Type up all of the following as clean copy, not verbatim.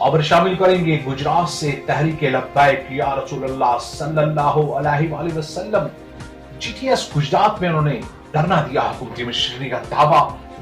खबर शामिल करेंगे गुजरात से तहरीक लब्बैक या रसूलुल्लाह सल्लल्लाहु अलैहि वसल्लम। जीटीएस गुजरात में उन्होंने धरना दिया, हुकूमती मशीनरी का दावा।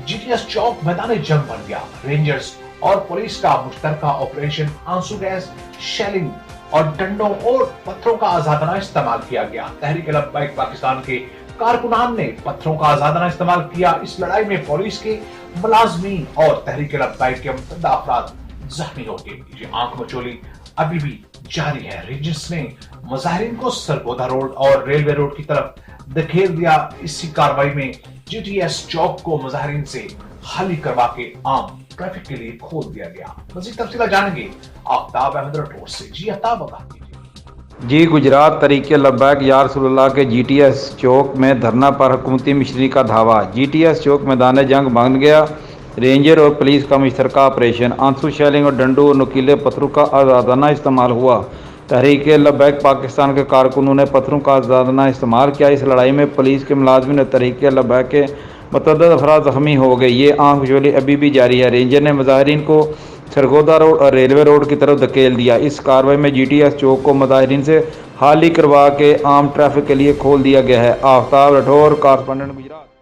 जीटीएस चौक मैदान जंग बन गया। रेंजर्स और पुलिस का मुश्तरका ऑपरेशन, आंसू गैस, शेलिंग और डंडों और पत्थरों का आजादाना इस्तेमाल किया गया। तहरीक लब्बैक पाकिस्तान के कारकुनान ने पत्थरों का आजादाना इस्तेमाल किया। इस लड़ाई में पुलिस के मुलाजमीन और तहरीक लब्बैक के मुतअद्दिद अफराद जख्मी हो गए। ये आंख मचोली अभी भी जारी है। रेंजर्स ने मुजाहिरीन को सरगोदा रोड और रेलवे रोड की तरफ धकेल दिया। इसी कार्रवाई में जीटीएस चौक को मुजाहिरीन से खाली करवा के आम ट्रैफिक के लिए खोल दिया गया। मजीद तफसील जानेंगे आफ्ताब अहमद राठौर से। जी आफ्ताब, जी, गुजरात तहरीक लब्बैक या रसूलुल्लाह के जीटीएस चौक में धरना पर हुकूमती मशीनरी का धावा। जीटीएस चौक मैदान जंग बन गया। रेंजर और पुलिस का मुश्तरका ऑपरेशन, आंसू शेलिंग और डंडों और नुकीले पत्थरों का आजादाना इस्तेमाल हुआ। तहरीक लब्बैक पाकिस्तान के कारकुनों ने पत्थरों का आजादाना इस्तेमाल किया। इस लड़ाई में पुलिस के मुलाजमीन और तहरीक लब्बैक के मुतअद्दिद अफराद जख्मी हो गए। ये आंख मचोली अभी भी जारी है। रेंजर ने मुजाहिरीन को सरगोदा रोड और रेलवे रोड की तरफ धकेल दिया। इस कार्रवाई में जीटीएस चौक को मुजाहिरीन से खाली करवा के आम ट्रैफिक के लिए खोल दिया गया है। आफ्ताब राठौर, कॉरेस्पोंडेंट गुजरात।